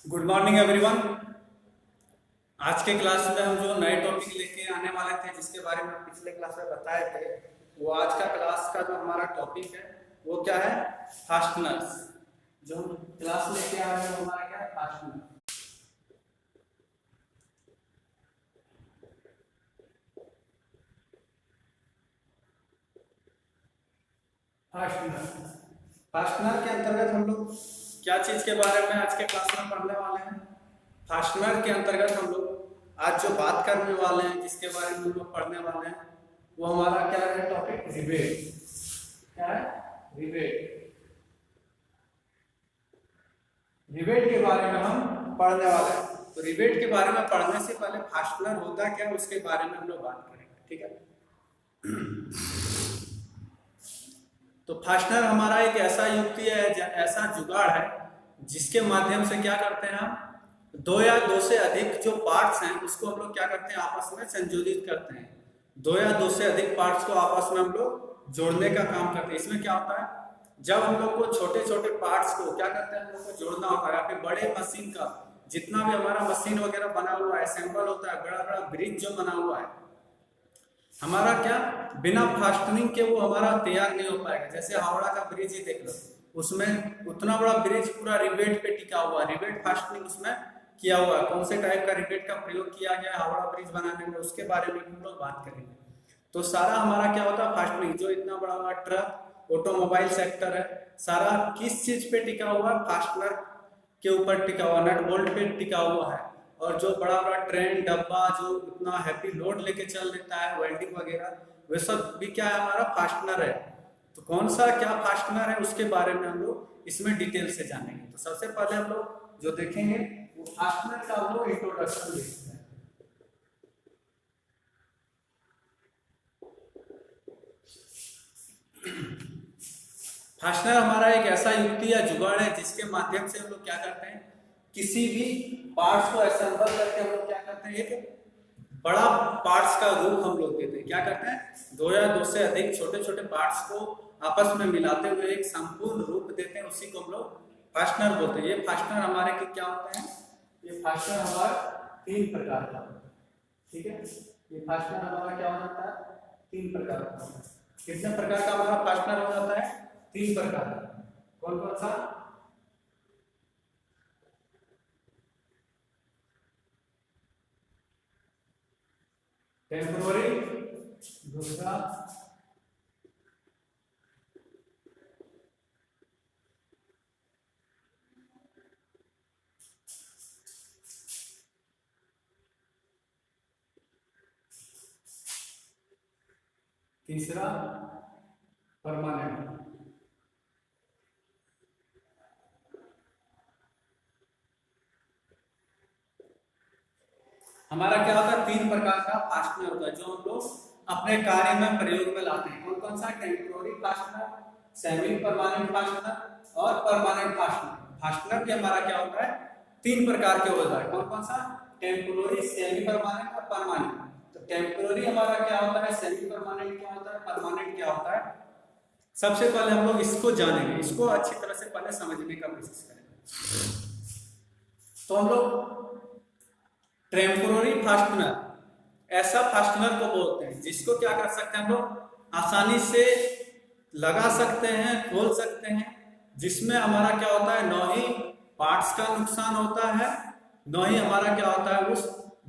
Good morning everyone. आज के class में हम जो नए टॉपिक लेके आने वाले थे जिसके बारे में पिछले क्लास में बताए थे, वो आज का क्लास का जो हमारा टॉपिक है वो क्या है? फास्टनर्स। जो हम क्लास लेके आ रहे हैं वो हमारा क्या है? फास्टनर। फास्टनर फास्टनर के अंतर्गत हम लोग क्या चीज के बारे में आज के क्लास में पढ़ने वाले हैं? फास्टनर के अंतर्गत हम लोग आज जो बात करने वाले हैं, जिसके बारे में हम लोग पढ़ने वाले हैं, वो हमारा क्या है? Topic rivet. क्या है? रिवेट। रिवेट के बारे में हम पढ़ने वाले हैं। तो रिवेट के बारे में पढ़ने से पहले फास्टनर होता क्या है उसके बारे में हम लोग बात करेंगे, ठीक है? तो फास्टनर हमारा एक ऐसा युक्ति है, ऐसा जुगाड़ है जिसके माध्यम से क्या करते हैं हम? दो या दो से अधिक जो पार्ट्स हैं उसको हम लोग क्या करते हैं? आपस में संयोजित करते हैं। दो या दो से अधिक पार्ट्स को आपस में हम लोग जोड़ने का काम करते हैं। इसमें क्या होता है? जब हम लोग को छोटे छोटे पार्ट्स को क्या करते हैं? हम लोग को जोड़ना होता है, या फिर बड़े मशीन का जितना भी हमारा मशीन वगैरह बना हुआ है, असेंबल होता है, बड़ा बड़ा ब्रिज जो बना हुआ है, हमारा क्या बिना फास्टनिंग के वो हमारा तैयार नहीं हो पाएगा। जैसे हावड़ा का ब्रिज ही देख लो, उसमें उतना बड़ा ब्रिज पूरा रिवेट पे टिका हुआ है। रिवेट फास्टनिंग उसमें किया हुआ है। कौन से टाइप का रिवेट का प्रयोग किया गया है हावड़ा ब्रिज बनाने में, उसके बारे में हम लोग बात करेंगे। तो सारा हमारा क्या होता है? फास्टनिंग। जो इतना बड़ा बड़ा ट्रक, ऑटोमोबाइल सेक्टर है, सारा किस चीज पे टिका हुआ है? फास्टनर के ऊपर टिका हुआ, नट बोल्ट पे टिका हुआ है। और जो बड़ा बड़ा ट्रेन डब्बा जो इतना हैवी लोड लेके चल देता है, वेल्डिंग वगैरह, वे सब भी क्या है? हमारा फास्टनर है। तो कौन सा क्या फास्टनर है उसके बारे में हम लोग इसमें डिटेल से जानेंगे। तो सबसे पहले हम लोग जो देखेंगे वो फास्टनर का हम लोग इंट्रोडक्शन देखते हैं। फास्टनर हमारा एक ऐसा युक्ति या जुगाड़ है जिसके माध्यम से हम लोग क्या करते हैं? किसी भी पार्ट्स को असेंबल करके हम लोग क्या करते हैं? एक बड़ा पार्ट्स का रूप हम लोग देते हैं। क्या करते हैं? दो या दो से अधिक छोटे छोटे पार्ट्स को आपस में मिलाते हुए एक संपूर्ण रूप देते हैं, उसी को हम लोग फास्टनर बोलते हैं। ये फास्टनर हमारे के क्या होते हैं? ये फास्टनर हमारा तीन प्रकार का होता है, ठीक है? ये फास्टनर हमारा क्या हो जाता है? तीन प्रकार का। कितने प्रकार का हमारा फास्टनर हो जाता है? तीन प्रकार। कौन कौन सा? टेम्पोररी, दूसरा तीसरा परमानेंट। हमारा क्या होता है? तीन प्रकार का फास्टनर होता है जो हम लोग अपने कार्य में प्रयोग में लाते हैं। कौन कौन सा? Temporary fastener, semi permanent fastener और परमानेंट फास्टनर। फास्टनर भी हमारा क्या होता है? तीन प्रकार के होता है। कौन कौन सा? टेम्पोररी, सेमी परमानेंट और परमानेंट। तो टेम्पोररी हमारा क्या होता है? सेमी परमानेंट क्या होता है? परमानेंट क्या होता है? सबसे पहले हम लोग इसको जानेंगे, इसको अच्छी तरह से पहले समझने का कोशिश करेंगे। तो हम लोग टेम्पोररी फास्टनर ऐसा फास्टनर को बोलते हैं जिसको क्या कर सकते हैं हम लोग? आसानी से लगा सकते हैं, खोल सकते हैं, जिसमें हमारा क्या होता है? न ही पार्ट्स का नुकसान होता है, न ही हमारा क्या होता है उस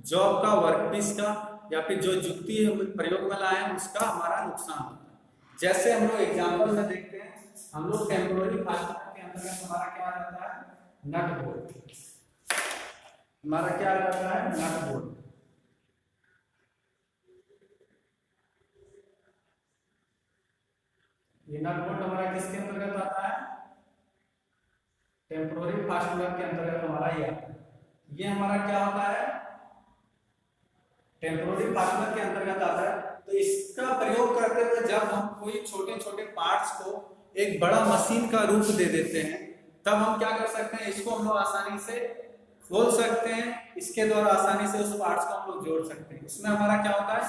जॉब का, वर्कपीस का, या फिर जो जुक्ति हम प्रयोग में लाए हैं उसका हमारा नुकसान होता है। जैसे हम लोग एग्जाम्पल में देखते हैं, हम लोग टेम्पोररी फास्टनर के अंतर्गत हमारा क्या आ जाता है? Nut bolt. हमारा क्या रहता है? Nut bolt. ये नट बोल्ट हमारा किसके अंतर्गत आता है? टेम्पोररी फास्टनर के अंतर्गत हमारा ये आता है। ये हमारा क्या होता है? टेम्पोररी फास्टनर के अंतर्गत आता है। तो इसका प्रयोग करते हुए जब हम कोई छोटे छोटे पार्ट्स को एक बड़ा मशीन का रूप दे देते हैं, तब हम क्या कर सकते हैं? इसको हम लोग आसानी से खोल सकते हैं, इसके द्वारा आसानी से उस पार्ट्स को हम लोग जोड़ सकते हैं। इसमें हमारा क्या होता है?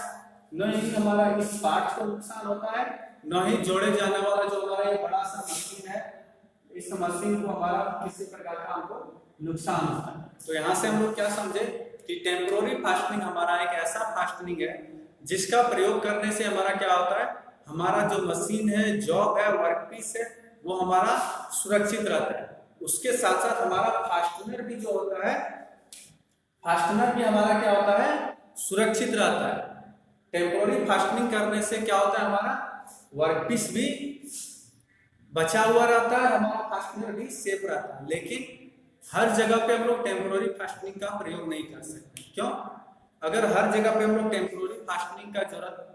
न ही हमारा इस पार्ट्स को नुकसान होता है, न ही जोड़े जाने वाला जो हमारा ये बड़ा सा मशीन है, इस मशीन को हमारा किसी प्रकार का हमको नुकसान होता है। तो यहाँ से हम लोग क्या समझे कि टेम्पोररी फास्टनिंग हमारा एक ऐसा फास्टनिंग है जिसका प्रयोग करने से हमारा क्या होता है, हमारा जो मशीन है, जॉब है, वर्कपीस है, वो हमारा सुरक्षित रहता है। उसके साथ साथ हमारा फास्टनर भी जो होता है, फास्टनर भी हमारा क्या होता है, सुरक्षित रहता है। टेम्पोररी फास्टनिंग करने से क्या होता है, हमारा वर्कपीस भी बचा हुआ रहता है, हमारा फास्टनर भी सेफ रहता है। लेकिन हर जगह पे हम लोग टेम्पोररी फास्टनिंग का प्रयोग नहीं कर सकते। क्यों? अगर हर जगह पे हम लोग टेम्पोररी फास्टनिंग का जरूरत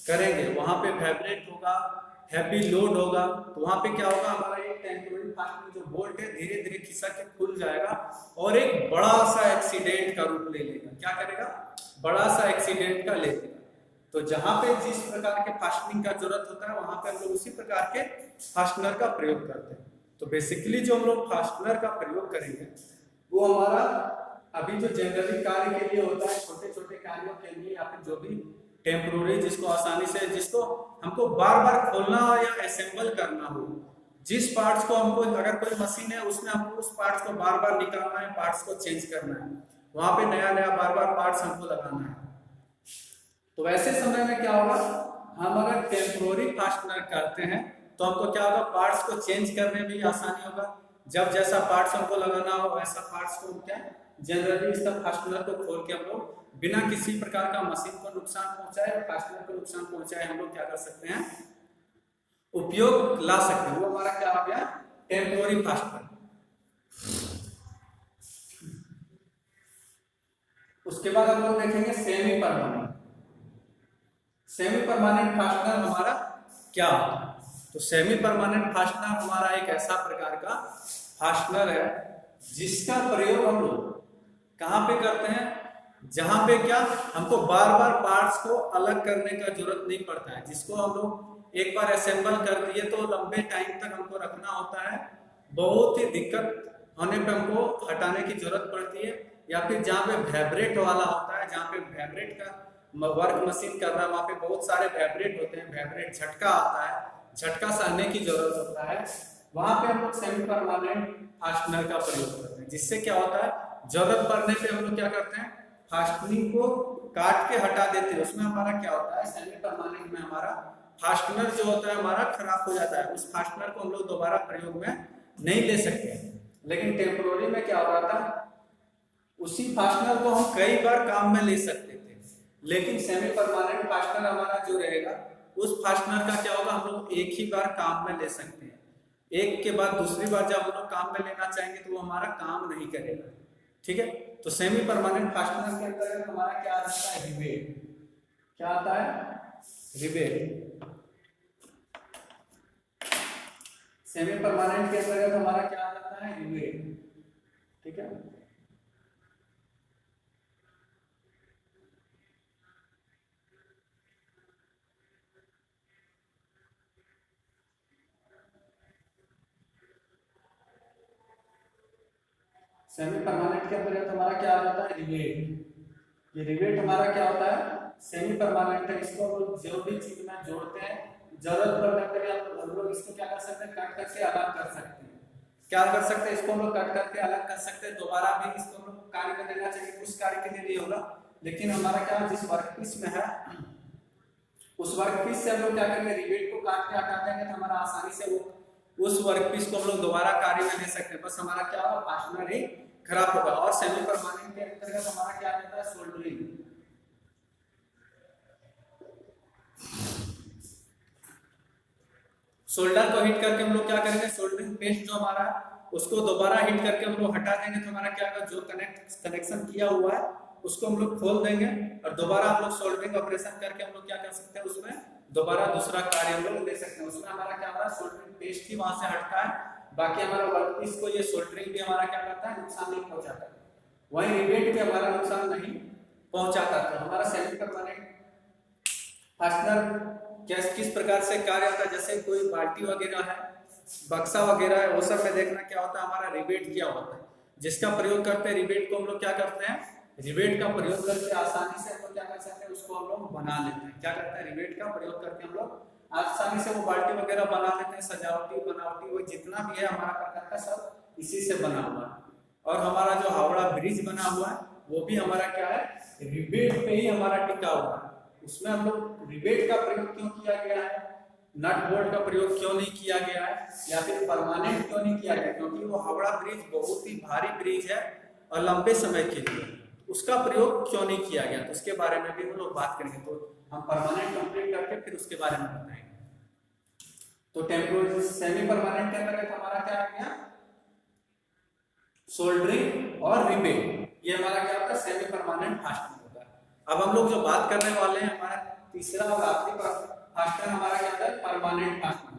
करेंगे, वहां पे वाइब्रेट होगा, हैवी लोड होगा, तो वहां पे क्या होगा, हमारा ये टेम्पोररी फास्टनिंग जो बोल्ट है धीरे धीरे खिसक के खुल जाएगा और एक बड़ा सा एक्सीडेंट का रूप ले लेगा। क्या करेगा? बड़ा सा एक्सीडेंट का ले लेगा। तो जहां पे जिस प्रकार के फास्टनिंग का जरूरत होता है, वहां पे हम लोग उसी प्रकार के फास्टनर का प्रयोग करते हैं। तो बेसिकली जो हम लोग फास्टनर का प्रयोग करेंगे वो हमारा अभी जो जनरली कार्य के लिए होता है, छोटे छोटे कार्यों के लिए, या फिर जो भी टेम्पोररी जिसको आसानी से, जिसको हमको बार बार खोलना हो या असेंबल करना हो, जिस पार्ट्स को हमको, अगर कोई मशीन है उसमें हमको उस पार्ट्स को बार बार निकालना है, पार्ट्स को चेंज करना है, वहां पे नया नया बार बार पार्ट्स हमको लगाना है। तो वैसे समय में क्या होगा, हम अगर टेम्पोररी फास्टनर करते हैं तो हमको क्या होगा, पार्ट्स को चेंज करने में भी आसानी होगा। जब जैसा पार्ट्स हमको लगाना हो वैसा पार्ट्स को क्या जनरली इसका फास्टनर को खोल के हम लोग बिना किसी प्रकार का मशीन को नुकसान पहुंचाए और फास्टनर को नुकसान पहुंचाए हम लोग क्या कर सकते हैं, उपयोग ला सकते हैं। वो हमारा क्या हो गया, टेम्पोररी फास्टनर। उसके बाद हम लोग देखेंगे semi permanent. Semi permanent fastener हमारा क्या होता है? तो सेमी परमानेंट फास्टनर हमारा एक ऐसा प्रकार का फास्टनर है जिसका प्रयोग हम लोग कहाँ पे करते हैं, जहां पे क्या हमको बार बार पार्ट्स को अलग करने का जरूरत नहीं पड़ता है, जिसको हम लोग एक बार असेंबल कर दिए तो लंबे टाइम तक हमको रखना होता है, बहुत ही दिक्कत होने पे हमको हटाने की जरूरत पड़ती है। या फिर जहाँ पे वाइब्रेट वाला होता है, जहाँ पे वाइब्रेट का वर्क मशीन कर रहा है, वहाँ पे बहुत सारे वाइब्रेट होते हैं, वाइब्रेट झटका आता है, झटका सहने की जरूरत होता है, वहां पे हम लोग सेमी परमानेंट फास्टनर का प्रयोग करते हैं। जिससे क्या होता है, जरूरत पड़ने पे हम लोग क्या करते हैं, फास्टनिंग को काट के हटा देते हैं। उसमें हमारा क्या होता है, सेमी परमानेंट में हमारा फास्टनर जो होता है हमारा खराब हो जाता है, उस फास्टनर को हम लोग दोबारा प्रयोग में नहीं ले सकते। लेकिन टेम्पोररी में क्या हो रहा था, उसी फास्टनर को हम कई बार काम में ले सकते थे। लेकिन सेमी परमानेंट फास्टनर हमारा जो रहेगा, उस फास्टनर का क्या होगा, हम लोग एक ही बार काम में ले सकते हैं। एक के बाद दूसरी बार जब हम लोग काम में लेना चाहेंगे तो वो हमारा काम नहीं करेगा। ठीक है, तो सेमी परमानेंट फास्टनर के अंतर्गत हमारा क्या आता है, रिवेट। क्या आता है, रिवेट। सेमी परमानेंट के अंतर्गत हमारा क्या आता है, रिवेट। ठीक है, सेमी परमानेंट के अंतर्गत हमारा क्या होता है, रिवेट। ये रिवेट हमारा क्या होता है, सेमी परमानेंट है। इसको जो भी चीज में जोड़ते हैं, जरूरत पड़ने पर हम लोग इसको क्या कर सकते हैं, कट करके अलग कर सकते हैं। क्या कर सकते हैं, इसको हम लोग कट करके अलग कर सकते हैं, दोबारा भी इसको हम लोग कार्य में लेना चाहिए, कुछ कार्य के लिए नहीं होगा। लेकिन हमारा क्या, जिस वर्कपीस में है उस वर्कपीस से हम लोग क्या करेंगे, रिवेट को काट के हटा देंगे तो हमारा आसानी से वो उस वर्कपीस को हम लोग दोबारा कार्य में ले सकते हैं। बस हमारा क्या होगा, फास्टनर ही खराब होगा। और सेमी परमानेंट के अंतर्गत हमारा क्या रहता है, सोल्डरिंग। सोल्डर को हिट करके हम लोग क्या करेंगे, सोल्डरिंग पेस्ट जो हमारा उसको दोबारा हिट करके हम लोग हटा देंगे तो हमारा क्या होगा, जो कनेक्शन किया हुआ है उसको हम लोग खोल देंगे और दोबारा हम लोग सोल्डरिंग ऑपरेशन करके हम लोग क्या कर सकते हैं, उसमें दोबारा दूसरा कार्य हम लोग ले सकते हैं। उसमें हमारा क्या होगा, सोल्डरिंग पेस्ट ही वहां से हटता है, बाकी हमारा वर्कपीस को ये सोल्डरिंग भी हमारा क्या करता है, नुकसान नहीं पहुंचाता। वही रिवेट भी हमारा नुकसान नहीं पहुंचाता। तो हमारा सेमी परमानेंट फास्टनर किस प्रकार से कार्य होता है, जैसे कोई बाल्टी वगैरह है, बक्सा वगैरह है, वो सब में देखना क्या होता है, हमारा रिवेट किया होता है, जिसका प्रयोग करते हैं। रिवेट को हम लोग क्या करते हैं, रिवेट का प्रयोग करके आसानी से हम लोग क्या कर सकते हैं, उसको हम लोग बना लेते हैं। क्या करते हैं, रिवेट का प्रयोग करके हम लोग आसानी से वो बाल्टी वगैरह बना लेते हैं, सजावटी बनावटी वो जितना भी है हमारा प्रकार का सब इसी से बना हुआ है। और हमारा जो हावड़ा ब्रिज बना हुआ है वो भी हमारा क्या है, रिबेट पे ही हमारा टिका हुआ है। उसमें हम लोग रिबेट का प्रयोग क्यों किया गया है, नट बोल्ट का प्रयोग क्यों नहीं किया गया है, या फिर परमानेंट क्यों नहीं किया गया, क्योंकि वो हावड़ा ब्रिज बहुत ही भारी ब्रिज है और लंबे समय के लिए उसका प्रयोग क्यों नहीं किया गया, तो उसके बारे में भी हम लोग बात करेंगे। तो हम परमानेंट कंप्लीट करके फिर उसके बारे में बताएंगे। तो टेम्पोररी सेमी परमानेंट के अंतर्गत हमारा क्या आ गया, सोल्डरिंग और रिबेट, ये हमारा क्या होता है, सेमी परमानेंट फास्टनर होता है। अब हम लोग जो बात करने वाले हैं, हमारा तीसरा और आखिरी फास्टनर हमारा क्या होता है, परमानेंट फास्टनर।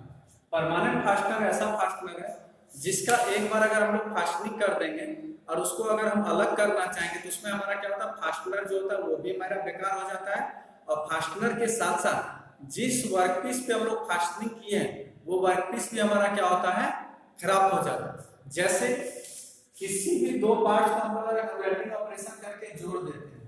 परमानेंट फास्टनर ऐसा फास्टनर है जिसका एक बार अगर हम लोग फास्टनिंग कर देंगे और उसको अगर हम अलग करना चाहेंगे तो उसमें हमारा क्या होता है, फास्टनर जो होता है वो भी हमारा बेकार हो जाता है, और फास्टनर के साथ साथ जिस वर्कपीस पे हम लोग फास्टनिंग किए हैं वो वर्कपीस भी हमारा क्या होता है, खराब हो जाता है। जैसे किसी भी दो पार्ट्स को हम लोग वेल्डिंग ऑपरेशन करके जोड़ देते हैं,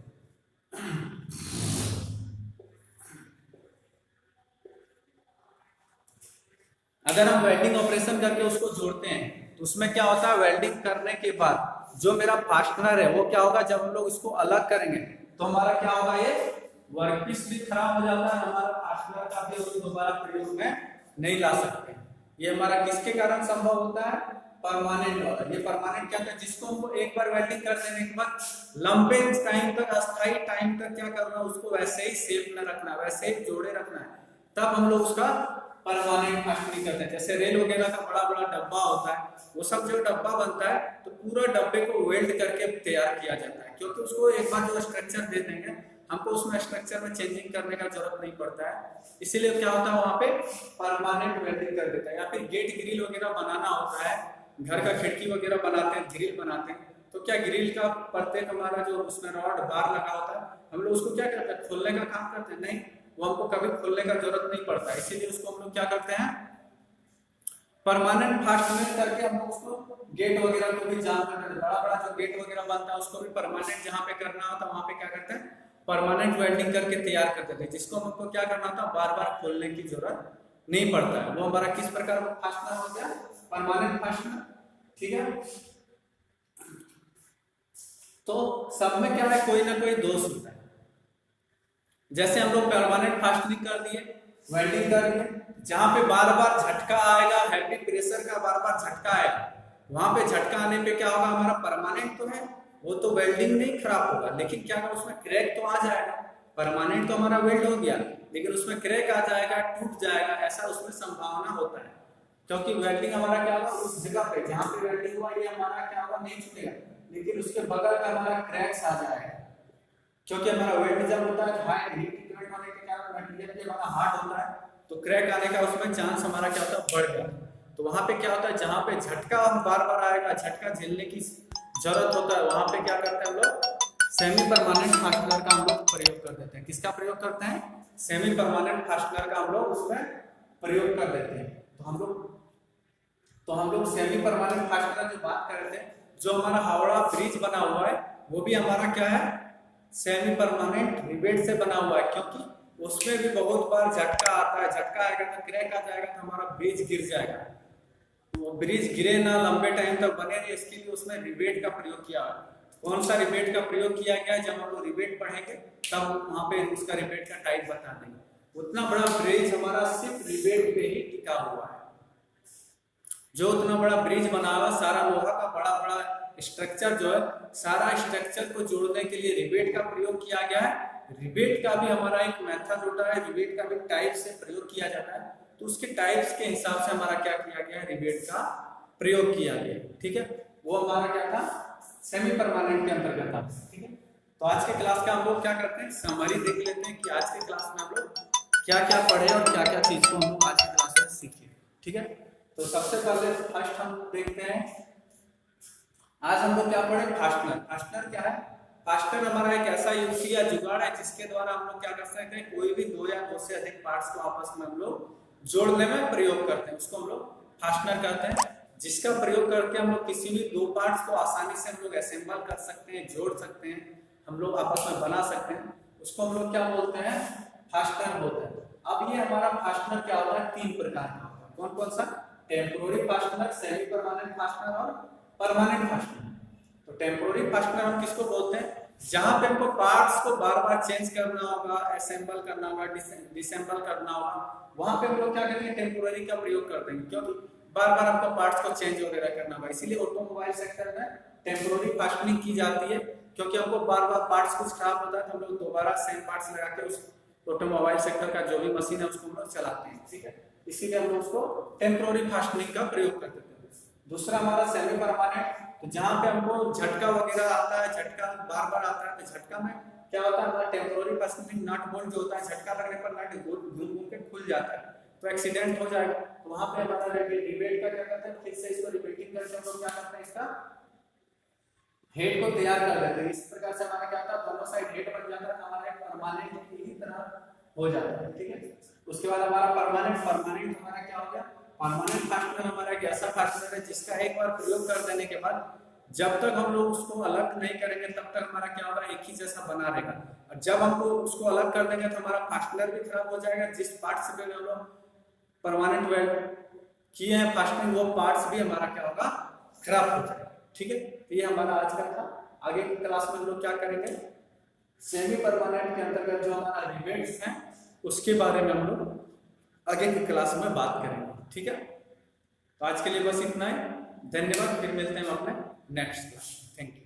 अगर हम वेल्डिंग ऑपरेशन करके उसको जोड़ते हैं तो उसमें क्या होता है, वेल्डिंग करने के बाद जो मेरा फास्टनर है वो क्या होगा, जब हम लोग इसको अलग करेंगे तो हमारा क्या होगा, ये वर्कपीस भी खराब हो जाता है, हमारा फास्टनर का भी हम दोबारा प्रयोग में नहीं ला सकते। ये हमारा किसके कारण संभव होता है, परमानेंट वाला। ये परमानेंट क्या होता है, जिसको हमको एक बार वेल्डिंग कर देने के बाद लंबे टाइम तक, अस्थायी टाइम तक क्या करना है, उसको वैसे ही शेप में रखना है, वैसे ही जोड़े रखना है, तब हम लोग उसका परमानेंट फास्टनिंग करते हैं। जैसे रेल वगैरह का बड़ा बड़ा डब्बा होता है, वो सब जो डब्बा बनता है तो पूरा डब्बे को वेल्ड करके तैयार किया जाता है, क्योंकि उसको एक बार जो स्ट्रक्चर दे देंगे हमको उसमें स्ट्रक्चर में चेंजिंग करने का जरूरत नहीं पड़ता है, इसीलिए क्या होता है वहां पे परमानेंट वेल्डिंग कर देता है। या फिर गेट ग्रिल वगैरह बनाना होता है, घर का खिड़की वगैरह बनाते हैं, ग्रिल बनाते हैं, तो क्या ग्रिल का प्रत्येक हमारा जो उसमें रॉड बार लगा होता है, हम लोग उसको क्या करते हैं, खोलने का काम करते हैं, नहीं, वो हमको कभी खोलने का जरूरत नहीं पड़ता है, इसीलिए उसको हम लोग क्या करते हैं, परमानेंट फास्टनिंग करके हम लोग उसको गेट वगैरह को भी जाम कर देते हैं। बड़ा बड़ा जो गेट वगैरह बनता है उसको भी परमानेंट जहाँ पे करना होता है वहां पे क्या करते हैं, परमानेंट वेल्डिंग करके तैयार कर देते हैं, जिसको हमको क्या करना होता है, बार बार खोलने की जरूरत नहीं पड़ता है। वो हमारा किस प्रकार का फास्टनर हो गया, परमानेंट फास्टनर, ठीक है। तो सब में क्या है, कोई ना कोई दोष होता है। जैसे हम लोग परमानेंट फास्टनिंग कर दिए, वेल्डिंग कर दिए, जहां पे बार बार झटका आएगा, हैवी प्रेशर का बार बार झटका आएगा, वहां पे झटका आने पे क्या होगा, हमारा परमानेंट तो है, वो तो वेल्डिंग नहीं खराब होगा, लेकिन क्या होगा, उसमें क्रैक तो आ जाएगा। परमानेंट तो हमारा वेल्ड हो गया, लेकिन उसमें क्रैक आ जाएगा, टूट जाएगा, ऐसा उसमें संभावना होता है, क्योंकि वेल्डिंग हमारा क्या होगा, उस जगह पे जहाँ पे वेल्डिंग हुआ ये हमारा क्या होगा, नहीं छूटेगा, लेकिन उसके बगल का हमारा क्रैक्स आ जाएगा, क्योंकि हमारा वेल्ड जब होता है हाई हीट ट्रीटमेंट होने के कारण मटेरियल के हमारा हार्ड होता है, तो क्रैक आने का उसमें चांस हमारा क्या होता है, बढ़ जाता है। तो वहां पे क्या होता है, जहां पे झटका बार बार आएगा, झटका झेलने की जरूरत होता है, वहां पे क्या करते हैं हम लोग, सेमी परमानेंट फास्टनर का हम लोग प्रयोग कर देते हैं। किसका प्रयोग करते हैं, सेमी परमानेंट फास्टनर का हम लोग उसमें प्रयोग कर देते हैं। तो हम लोग सेमी परमानेंट फास्टनर जो बात कर रहे थे, जो हमारा हावड़ा ब्रिज बना हुआ है वो भी हमारा क्या है, सेमी परमानेंट रिबेट से बना हुआ है, क्योंकि उसमें भी बहुत बार झटका आता है, झटका आएगा तो क्रैक आ जाएगा, तो हमारा ब्रिज गिर जाएगा। तो वो ब्रिज गिरे ना, लंबे टाइम तक बने रहे, इसके लिए उसमें रिबेट का प्रयोग किया है। कौन सा रिबेट का प्रयोग किया गया है, जब हम लोग रिबेट पढ़ेंगे तब वहां पे उसका रिबेट का टाइप बता देंगे। उतना बड़ा ब्रिज हमारा सिर्फ रिबेट पे ही टिका हुआ है। जो उतना बड़ा ब्रिज बना हुआ, सारा लोहा का बड़ा बड़ा स्ट्रक्चर जो है, सारा स्ट्रक्चर को जोड़ने के लिए रिबेट का प्रयोग किया गया है। रिबेट का भी हमारा एक मेथड होता है, रिबेट का भी टाइप से प्रयोग किया जाता है, तो उसके टाइप्स के हिसाब से हमारा क्या किया गया है, रिबेट का प्रयोग किया गया, ठीक है। वो हमारा क्या था, सेमी परमानेंट के अंतर्गत था, ठीक है। तो आज के क्लास का हम लोग क्या करते हैं, समरी देख लेते हैं कि आज के क्लास में हम लोग क्या क्या पढ़े और क्या क्या चीज को हम लोग आज के क्लास में सीखे, ठीक है। तो सबसे पहले फर्स्ट हम देखते हैं, आज हम लोग क्या पढ़े, फास्टनर। फास्टनर क्या है, फास्टनर हमारा एक ऐसा युक्ति या जुगाड़ है जिसके द्वारा हम लोग क्या कर सकते हैं, कोई भी दो या दो से अधिक पार्ट्स को आपस में हम लोग जोड़ने में प्रयोग करते हैं, उसको हम लोग फास्टनर कहते हैं। जिसका प्रयोग करके हम लोग किसी भी दो पार्ट्स को आसानी से हम लोग असेंबल कर सकते हैं, जोड़ सकते हैं, हम लोग आपस में बना सकते हैं, उसको हम लोग क्या बोलते हैं, फास्टनर बोलते हैं। अब ये हमारा फास्टनर क्या होता है, 3 प्रकार का होता है। कौन कौन सा? Temporary fastener, semi permanent fastener और परमानेंट फास्टनर। तो टेम्पोररी फास्टनर हम किसको बोलते हैं? जहां पे हमको पार्ट्स को बार बार चेंज करना होगा, असेंबल करना होगा, डिसेंबल करना होगा, वहां पे हम लोग क्या करेंगे, टेम्पोररी का प्रयोग कर देंगे, क्योंकि बार बार हमको पार्ट्स को चेंज वगैरह करना होगा। इसीलिए ऑटोमोबाइल सेक्टर में टेम्पोररी फास्टनिंग की जाती है, क्योंकि हमको बार बार पार्ट्स कुछ खराब होता है तो हम लोग दोबारा सेम पार्ट्स लगा के उस ऑटोमोबाइल सेक्टर का जो भी मशीन है उसको हम लोग चलाते हैं, ठीक है। इसीलिए हम लोग उसको टेम्पोररी फास्टनिंग का प्रयोग करते हैं। दूसरा हमारा सेमी परमानेंट, तो जहां पे हमको झटका वगैरह आता है, झटका बार बार आता है, तो झटका में क्या होता है, हमारा टेम्पोररी फास्टनिंग नट बोल्ट जो होता है, झटका लगने पर नट घूम घूम के खुल जाता है, तो एक्सीडेंट हो जाएगा। तो वहां पे हमारा रिवेट का क्या करते हैं, फिर से इसको रिवेटिंग करके हम लोग क्या करते हैं, इसका हेड को तैयार कर लेते हैं। इस प्रकार से हमारा क्या होता है, दोनों साइड हेड बन जाता है, तो हमारा परमानेंट की तरह हो जाता है, ठीक है। उसके बाद हमारा परमानेंट हमारा क्या हो गया, परमानेंट फास्टनर हमारा एक ऐसा फास्टनर है जिसका एक बार प्रयोग कर देने के बाद जब तक हम लोग उसको अलग नहीं करेंगे तब तक हमारा क्या होगा, एक ही जैसा बना रहेगा। और जब हमको उसको अलग कर देंगे तो हमारा फास्टनर भी खराब हो जाएगा, जिस पार्ट से हम लोग परमानेंट वेल्ड किए हैं फास्टनिंग, वो पार्ट्स भी हमारा क्या होगा, खराब हो जाएगा, ठीक है। तो ये हमारा आज का था। आगे की क्लास में हम लोग क्या करेंगे, सेमी परमानेंट के अंतर्गत जो हमारा रिवेट्स हैं उसके बारे में हम लोग आगे की क्लास में बात करेंगे, ठीक है। तो आज के लिए बस इतना ही, धन्यवाद, फिर मिलते हैं अपने नेक्स्ट क्लास। Thank you.